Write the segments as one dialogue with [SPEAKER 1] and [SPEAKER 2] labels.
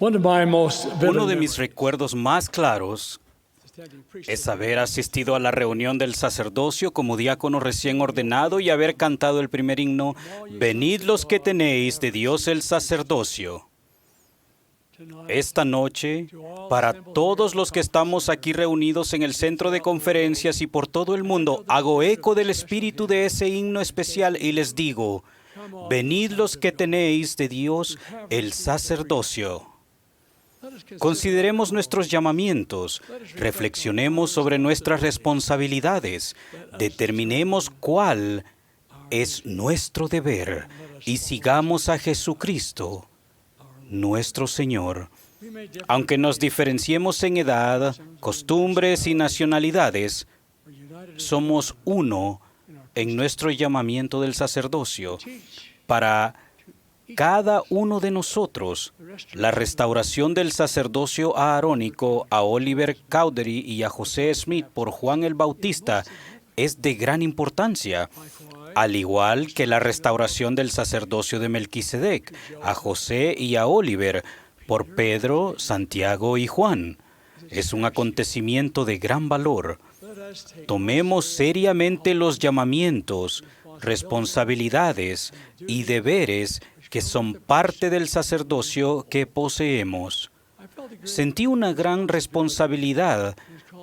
[SPEAKER 1] Uno de mis recuerdos más claros es haber asistido a la reunión del sacerdocio como diácono recién ordenado y haber cantado el primer himno, «Venid los que tenéis de Dios el sacerdocio». Esta noche, para todos los que estamos aquí reunidos en el centro de conferencias y por todo el mundo, hago eco del espíritu de ese himno especial y les digo, «Venid los que tenéis de Dios el sacerdocio». Consideremos nuestros llamamientos, reflexionemos sobre nuestras responsabilidades, determinemos cuál es nuestro deber y sigamos a Jesucristo, nuestro Señor. Aunque nos diferenciemos en edad, costumbres y nacionalidades, somos uno en nuestro llamamiento del sacerdocio. Para cada uno de nosotros, la restauración del sacerdocio aarónico a Oliver Cowdery y a José Smith por Juan el Bautista es de gran importancia, al igual que la restauración del sacerdocio de Melquisedec a José y a Oliver por Pedro, Santiago y Juan. Es un acontecimiento de gran valor. Tomemos seriamente los llamamientos, responsabilidades y deberes que son parte del sacerdocio que poseemos. Sentí una gran responsabilidad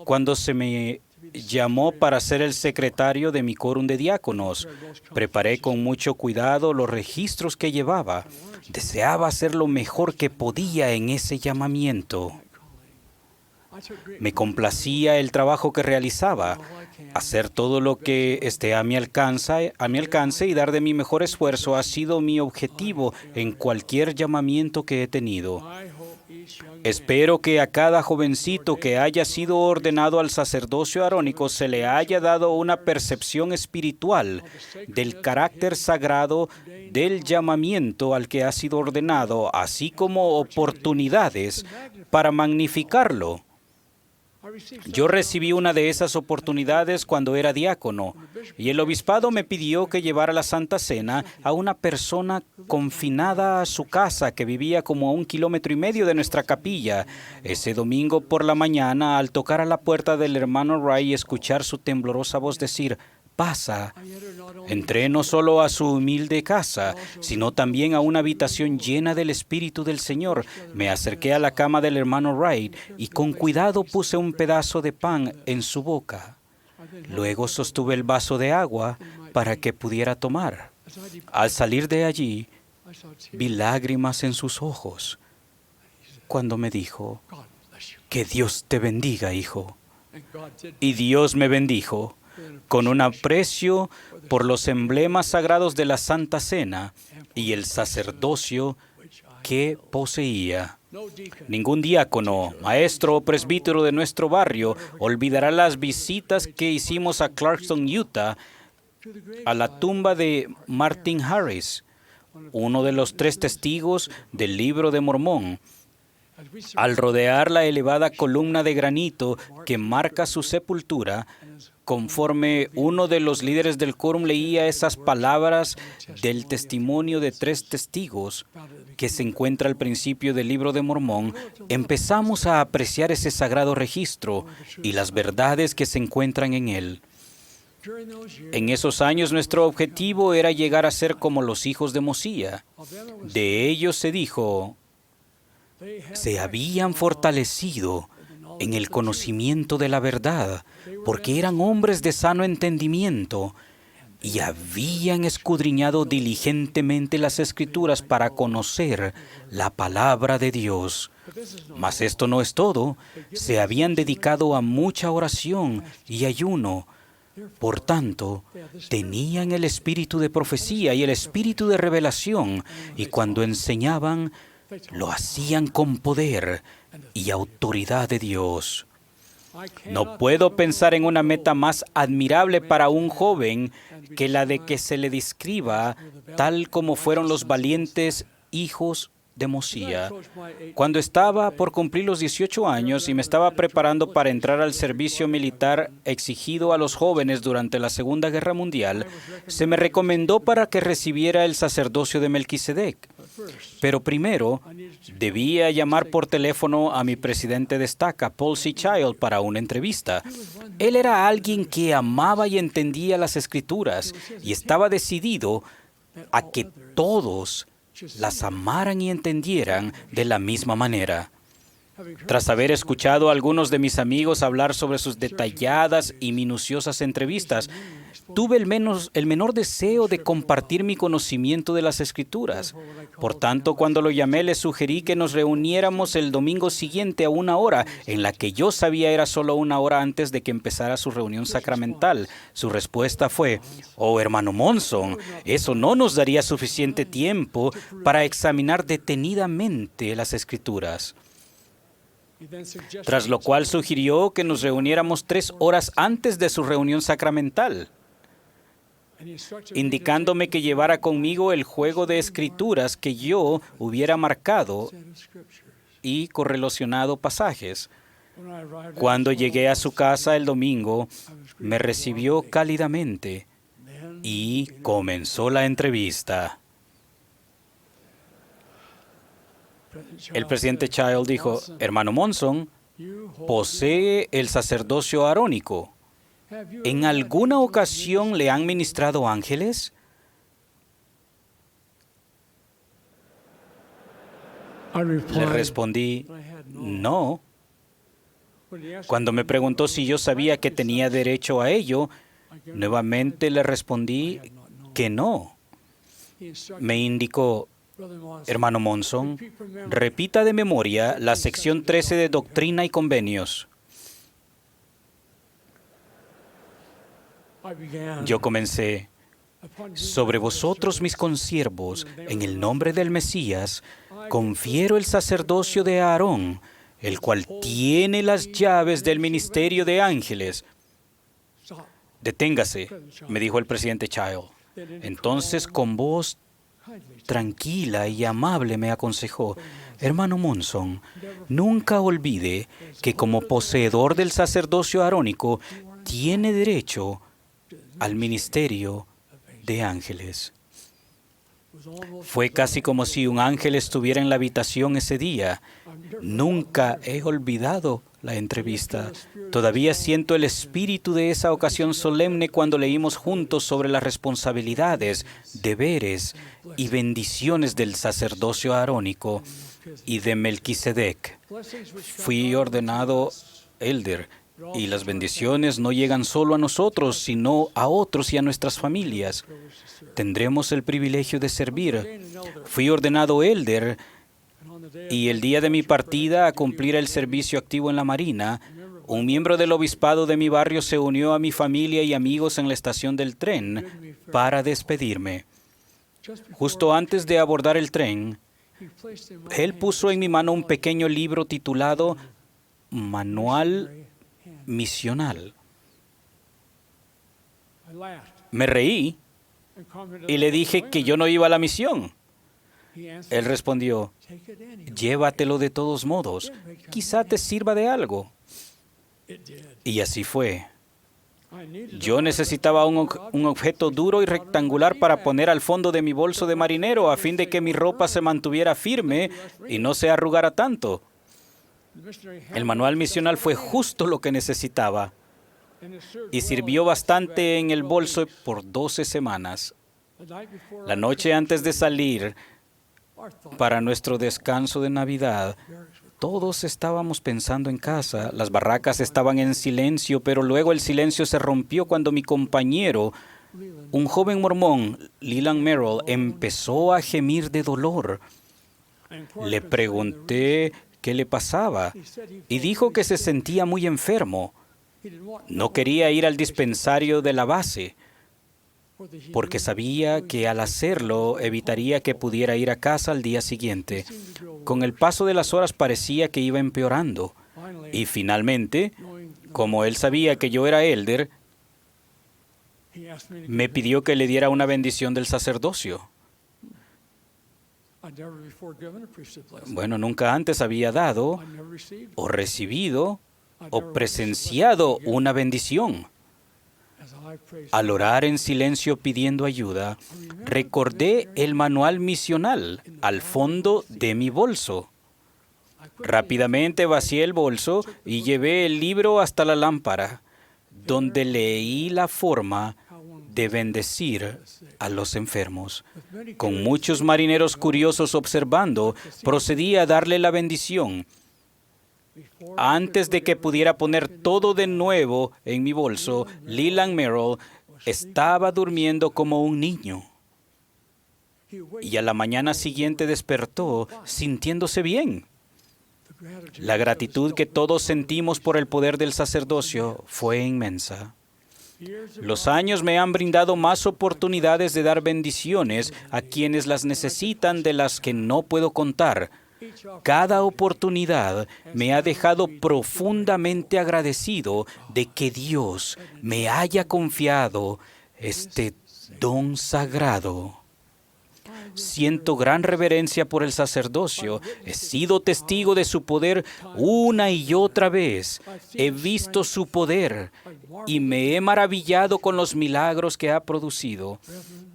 [SPEAKER 1] cuando se me llamó para ser el secretario de mi quórum de diáconos. Preparé con mucho cuidado los registros que llevaba. Deseaba hacer lo mejor que podía en ese llamamiento. Me complacía el trabajo que realizaba, hacer todo lo que esté a mi alcance y dar de mi mejor esfuerzo ha sido mi objetivo en cualquier llamamiento que he tenido. Espero que a cada jovencito que haya sido ordenado al sacerdocio arónico se le haya dado una percepción espiritual del carácter sagrado del llamamiento al que ha sido ordenado, así como oportunidades para magnificarlo. Yo recibí una de esas oportunidades cuando era diácono y el obispado me pidió que llevara la Santa Cena a una persona confinada a su casa que vivía como a 1,5 kilómetros de nuestra capilla. Ese domingo por la mañana, al tocar a la puerta del hermano Wright y escuchar su temblorosa voz decir, «Pasa», entré no solo a su humilde casa, sino también a una habitación llena del Espíritu del Señor. Me acerqué a la cama del hermano Wright y con cuidado puse un pedazo de pan en su boca. Luego sostuve el vaso de agua para que pudiera tomar. Al salir de allí, vi lágrimas en sus ojos cuando me dijo, «Que Dios te bendiga, hijo». Y Dios me bendijo con un aprecio por los emblemas sagrados de la Santa Cena y el sacerdocio que poseía. Ningún diácono, maestro o presbítero de nuestro barrio olvidará las visitas que hicimos a Clarkston, Utah, a la tumba de Martin Harris, uno de los 3 testigos del Libro de Mormón. Al rodear la elevada columna de granito que marca su sepultura, conforme uno de los líderes del quórum leía esas palabras del testimonio de 3 testigos que se encuentra al principio del Libro de Mormón, empezamos a apreciar ese sagrado registro y las verdades que se encuentran en él. En esos años nuestro objetivo era llegar a ser como los hijos de Mosía. De ellos se dijo, se habían fortalecido en el conocimiento de la verdad, porque eran hombres de sano entendimiento y habían escudriñado diligentemente las Escrituras para conocer la palabra de Dios. Mas esto no es todo. Se habían dedicado a mucha oración y ayuno. Por tanto, tenían el espíritu de profecía y el espíritu de revelación, y cuando enseñaban, lo hacían con poder y autoridad de Dios. No puedo pensar en una meta más admirable para un joven que la de que se le describa tal como fueron los valientes hijos de Mosía. Cuando estaba por cumplir los 18 años y me estaba preparando para entrar al servicio militar exigido a los jóvenes durante la Segunda Guerra Mundial, se me recomendó para que recibiera el sacerdocio de Melquisedec. Pero primero, debía llamar por teléfono a mi presidente de estaca, Paul C. Child, para una entrevista. Él era alguien que amaba y entendía las Escrituras y estaba decidido a que todos las amaran y entendieran de la misma manera. Tras haber escuchado a algunos de mis amigos hablar sobre sus detalladas y minuciosas entrevistas, tuve el menor deseo de compartir mi conocimiento de las Escrituras. Por tanto, cuando lo llamé, le sugerí que nos reuniéramos el domingo siguiente a 1 hora, en la que yo sabía era solo 1 hora antes de que empezara su reunión sacramental. Su respuesta fue: «Oh, hermano Monson, eso no nos daría suficiente tiempo para examinar detenidamente las Escrituras». Tras lo cual sugirió que nos reuniéramos 3 horas antes de su reunión sacramental, indicándome que llevara conmigo el juego de escrituras que yo hubiera marcado y correlacionado pasajes. Cuando llegué a su casa el domingo, me recibió cálidamente y comenzó la entrevista. El presidente Child dijo: «Hermano Monson, posee el sacerdocio arónico. ¿En alguna ocasión le han ministrado ángeles?». Le respondí: «No». Cuando me preguntó si yo sabía que tenía derecho a ello, nuevamente le respondí que no. Me indicó: «Hermano Monson, repita de memoria la sección 13 de Doctrina y Convenios». Yo comencé: «Sobre vosotros, mis consiervos, en el nombre del Mesías, confiero el sacerdocio de Aarón, el cual tiene las llaves del ministerio de ángeles». «Deténgase», me dijo el presidente Child. Entonces, con voz tranquila y amable, me aconsejó: «Hermano Monson, nunca olvide que como poseedor del sacerdocio arónico, tiene derecho al ministerio de ángeles». Fue casi como si un ángel estuviera en la habitación ese día. Nunca he olvidado la entrevista. Todavía siento el espíritu de esa ocasión solemne cuando leímos juntos sobre las responsabilidades, deberes y bendiciones del sacerdocio arónico y de Melquisedec. Fui ordenado elder, y las bendiciones no llegan solo a nosotros, sino a otros y a nuestras familias. Tendremos el privilegio de servir. Fui ordenado elder, y el día de mi partida a cumplir el servicio activo en la Marina, un miembro del obispado de mi barrio se unió a mi familia y amigos en la estación del tren para despedirme. Justo antes de abordar el tren, él puso en mi mano un pequeño libro titulado Manual Misional. Me reí y le dije que yo no iba a la misión. Él respondió: «Llévatelo de todos modos, quizá te sirva de algo». Y así fue. Yo necesitaba un objeto duro y rectangular para poner al fondo de mi bolso de marinero a fin de que mi ropa se mantuviera firme y no se arrugara tanto. El manual misional fue justo lo que necesitaba y sirvió bastante en el bolso por 12 semanas. La noche antes de salir para nuestro descanso de Navidad, todos estábamos pensando en casa. Las barracas estaban en silencio, pero luego el silencio se rompió cuando mi compañero, un joven mormón, Leland Merrill, empezó a gemir de dolor. Le pregunté qué le pasaba y dijo que se sentía muy enfermo. No quería ir al dispensario de la base porque sabía que al hacerlo evitaría que pudiera ir a casa al día siguiente. Con el paso de las horas parecía que iba empeorando. Y finalmente, como él sabía que yo era elder, me pidió que le diera una bendición del sacerdocio. Bueno, nunca antes había dado o recibido o presenciado una bendición. Al orar en silencio pidiendo ayuda, recordé el manual misional al fondo de mi bolso. Rápidamente vacié el bolso y llevé el libro hasta la lámpara, donde leí la forma de bendecir a los enfermos. Con muchos marineros curiosos observando, procedí a darle la bendición. Antes de que pudiera poner todo de nuevo en mi bolso, Leland Merrill estaba durmiendo como un niño. Y a la mañana siguiente despertó sintiéndose bien. La gratitud que todos sentimos por el poder del sacerdocio fue inmensa. Los años me han brindado más oportunidades de dar bendiciones a quienes las necesitan de las que no puedo contar. Cada oportunidad me ha dejado profundamente agradecido de que Dios me haya confiado este don sagrado. Siento gran reverencia por el sacerdocio. He sido testigo de su poder una y otra vez. He visto su poder y me he maravillado con los milagros que ha producido.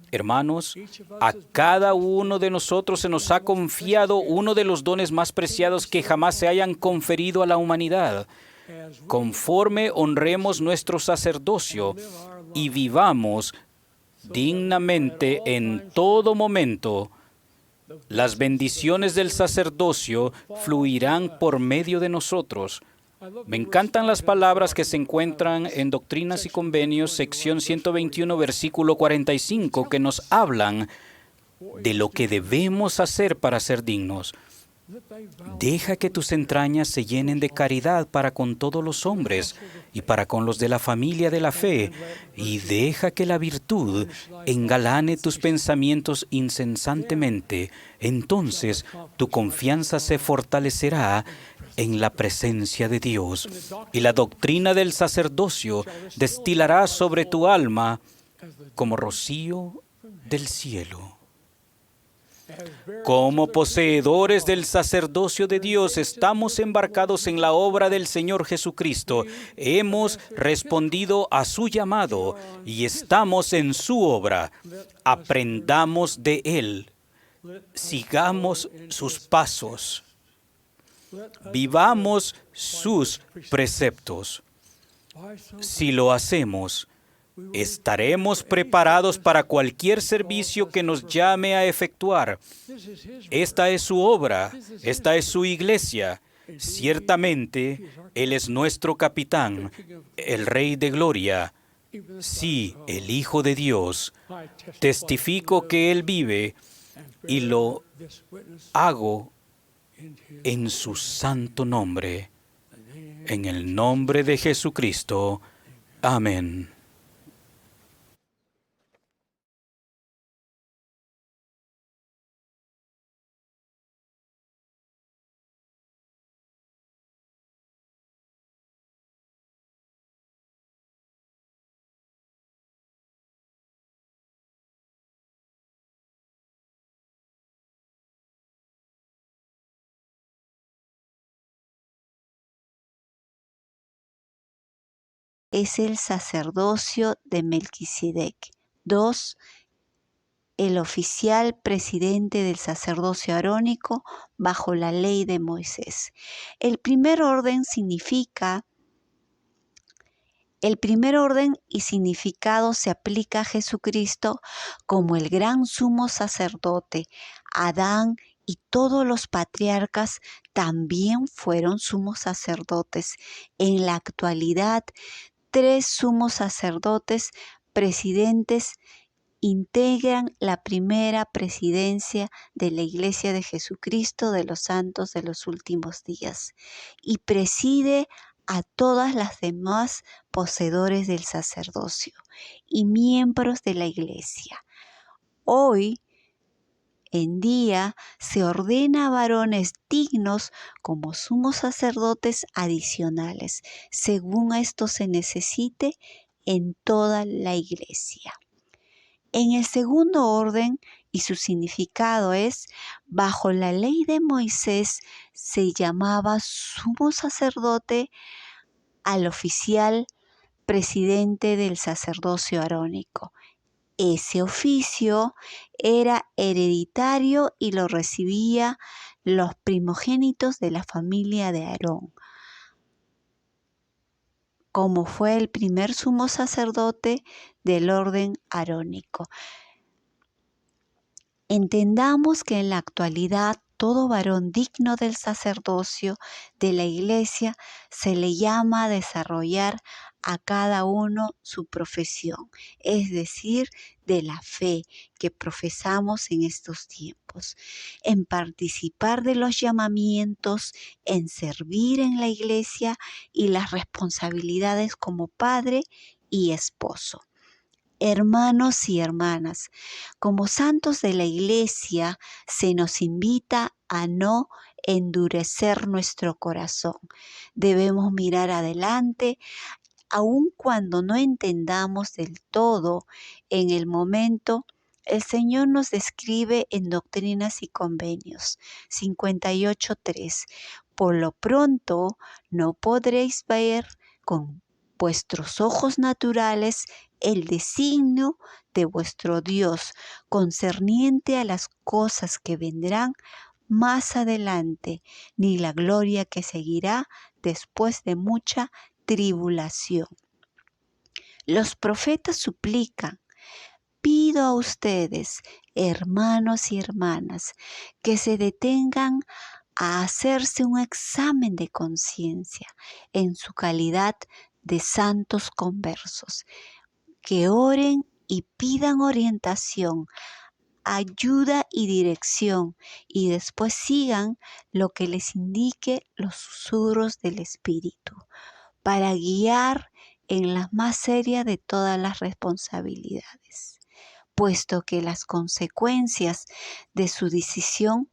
[SPEAKER 1] Hermanos, a cada uno de nosotros se nos ha confiado uno de los dones más preciados que jamás se hayan conferido a la humanidad. Conforme honremos nuestro sacerdocio y vivamos dignamente en todo momento, las bendiciones del sacerdocio fluirán por medio de nosotros. Me encantan las palabras que se encuentran en Doctrinas y Convenios, sección 121, versículo 45, que nos hablan de lo que debemos hacer para ser dignos. Deja que tus entrañas se llenen de caridad para con todos los hombres y para con los de la familia de la fe, y deja que la virtud engalane tus pensamientos incesantemente. Entonces tu confianza se fortalecerá en la presencia de Dios, y la doctrina del sacerdocio destilará sobre tu alma como rocío del cielo. Como poseedores del sacerdocio de Dios, estamos embarcados en la obra del Señor Jesucristo. Hemos respondido a su llamado y estamos en su obra. Aprendamos de Él. Sigamos sus pasos. Vivamos sus preceptos. Si lo hacemos, estaremos preparados para cualquier servicio que nos llame a efectuar. Esta es su obra, esta es su iglesia. Ciertamente, Él es nuestro capitán, el Rey de Gloria. Sí, el Hijo de Dios. Testifico que Él vive y lo hago en su santo nombre. En el nombre de Jesucristo. Amén.
[SPEAKER 2] Es el sacerdocio de Melquisedec. 2. El oficial presidente del sacerdocio arónico bajo la ley de Moisés. El primer orden y significado se aplica a Jesucristo como el gran sumo sacerdote. Adán y todos los patriarcas también fueron sumos sacerdotes. En la actualidad, 3 sumos sacerdotes presidentes integran la primera presidencia de la Iglesia de Jesucristo de los Santos de los Últimos Días y preside a todas las demás poseedores del sacerdocio y miembros de la Iglesia. Hoy en día se ordena a varones dignos como sumos sacerdotes adicionales, según esto se necesite en toda la Iglesia. En el segundo orden, y su significado es, bajo la ley de Moisés se llamaba sumo sacerdote al oficial presidente del sacerdocio arónico. Ese oficio era hereditario y lo recibía los primogénitos de la familia de Aarón, como fue el primer sumo sacerdote del orden arónico. Entendamos que en la actualidad todo varón digno del sacerdocio de la Iglesia se le llama a desarrollar a cada uno su profesión, es decir, de la fe que profesamos en estos tiempos, en participar de los llamamientos, en servir en la Iglesia y las responsabilidades como padre y esposo. Hermanos y hermanas, como santos de la Iglesia, se nos invita a no endurecer nuestro corazón. Debemos mirar adelante, aun cuando no entendamos del todo en el momento. El Señor nos describe en Doctrinas y Convenios 58:3. Por lo pronto, no podréis ver con vuestros ojos naturales el designio de vuestro Dios concerniente a las cosas que vendrán más adelante, ni la gloria que seguirá después de mucha tribulación. Los profetas suplican: pido a ustedes, hermanos y hermanas, que se detengan a hacerse un examen de conciencia en su calidad de santos conversos, que oren y pidan orientación, ayuda y dirección, y después sigan lo que les indique los susurros del Espíritu, para guiar en la más seria de todas las responsabilidades, puesto que las consecuencias de su decisión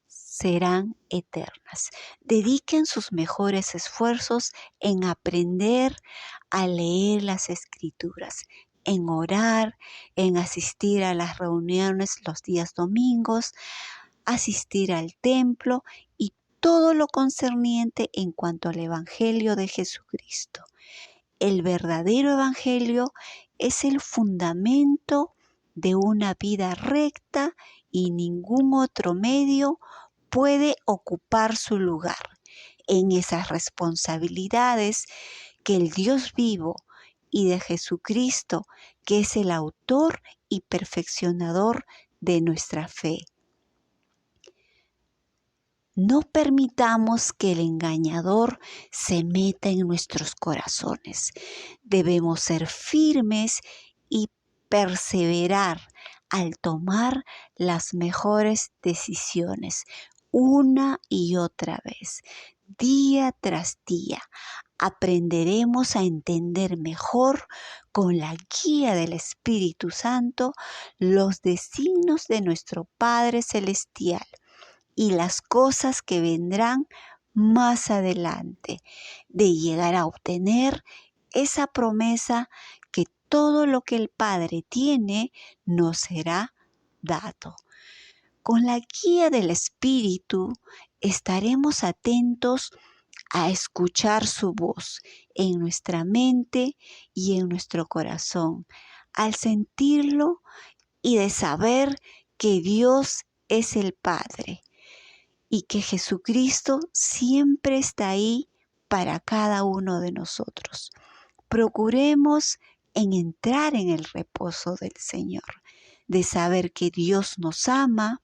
[SPEAKER 2] serán eternas. Dediquen sus mejores esfuerzos en aprender a leer las Escrituras, en orar, en asistir a las reuniones los días domingos, asistir al templo y todo lo concerniente en cuanto al Evangelio de Jesucristo. El verdadero Evangelio es el fundamento de una vida recta y ningún otro medio puede ocupar su lugar en esas responsabilidades que el Dios vivo y de Jesucristo, que es el autor y perfeccionador de nuestra fe. No permitamos que el engañador se meta en nuestros corazones. Debemos ser firmes y perseverar al tomar las mejores decisiones una y otra vez, día tras día. Aprenderemos a entender mejor, con la guía del Espíritu Santo, los designios de nuestro Padre Celestial y las cosas que vendrán más adelante, de llegar a obtener esa promesa que todo lo que el Padre tiene nos será dado. Con la guía del Espíritu estaremos atentos a escuchar su voz en nuestra mente y en nuestro corazón, al sentirlo y de saber que Dios es el Padre y que Jesucristo siempre está ahí para cada uno de nosotros. Procuremos en entrar en el reposo del Señor, de saber que Dios nos ama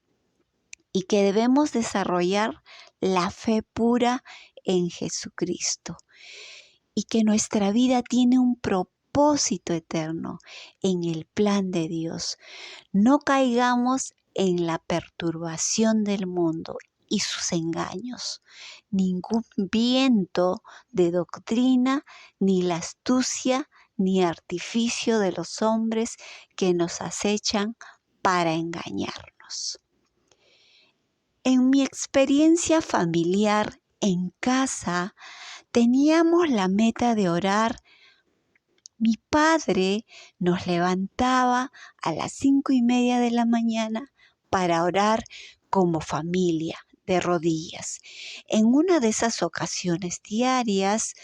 [SPEAKER 2] y que debemos desarrollar la fe pura en Jesucristo y que nuestra vida tiene un propósito eterno en el plan de Dios. No caigamos en la perturbación del mundo y sus engaños, ningún viento de doctrina, ni la astucia, ni artificio de los hombres que nos acechan para engañarnos. En mi experiencia familiar en casa, teníamos la meta de orar. Mi padre nos levantaba a las 5:30 de la mañana para orar como familia, de rodillas. En una de esas ocasiones diarias,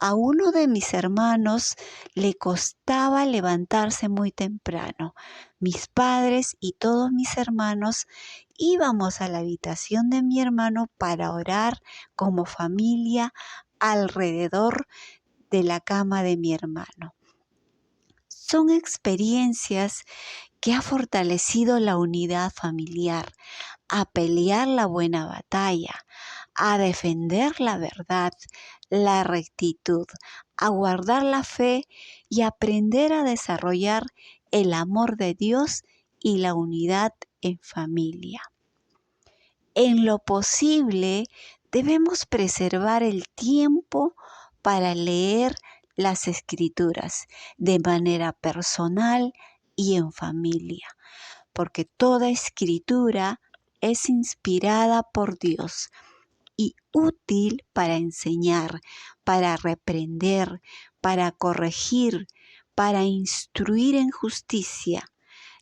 [SPEAKER 2] A uno de mis hermanos le costaba levantarse muy temprano. Mis padres y todos mis hermanos íbamos a la habitación de mi hermano para orar como familia alrededor de la cama de mi hermano. Son experiencias que ha fortalecido la unidad familiar, a pelear la buena batalla, a defender la verdad, la rectitud, a guardar la fe y aprender a desarrollar el amor de Dios y la unidad en familia. En lo posible, debemos preservar el tiempo para leer las Escrituras de manera personal y en familia, porque toda escritura es inspirada por Dios y útil para enseñar, para reprender, para corregir, para instruir en justicia.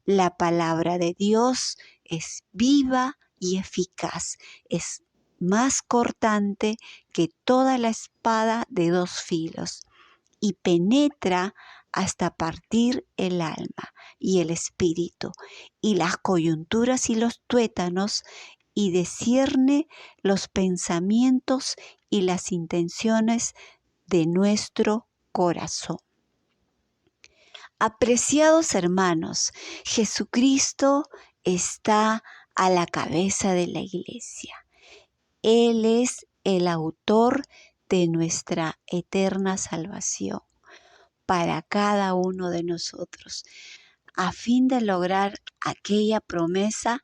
[SPEAKER 2] La palabra de Dios es viva y eficaz, es más cortante que toda la espada de 2 filos y penetra hasta partir el alma y el espíritu y las coyunturas y los tuétanos y discierne los pensamientos y las intenciones de nuestro corazón. Apreciados hermanos, Jesucristo está a la cabeza de la iglesia. Él es el autor de nuestra eterna salvación para cada uno de nosotros, a fin de lograr aquella promesa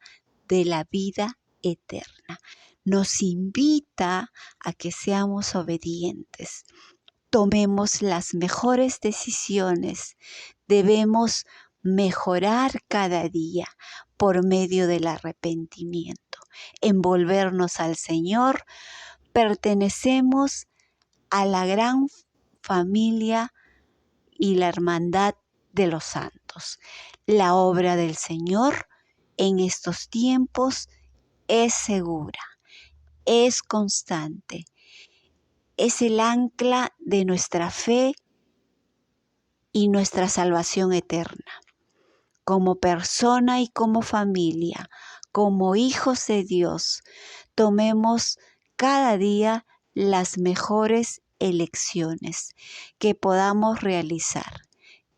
[SPEAKER 2] de la vida eterna. Nos invita a que seamos obedientes, tomemos las mejores decisiones, debemos mejorar cada día por medio del arrepentimiento, envolvernos al Señor. Pertenecemos a la gran familia y la hermandad de los santos. La obra del Señor en estos tiempos es segura, es constante, es el ancla de nuestra fe y nuestra salvación eterna. Como persona y como familia, como hijos de Dios, tomemos cada día las mejores elecciones que podamos realizar.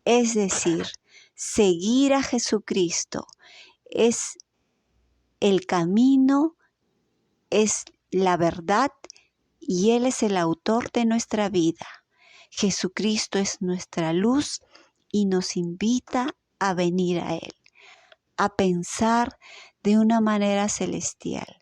[SPEAKER 2] Es decir, seguir a Jesucristo es el camino, es la verdad y Él es el autor de nuestra vida. Jesucristo es nuestra luz y nos invita a venir a Él, a pensar de una manera celestial,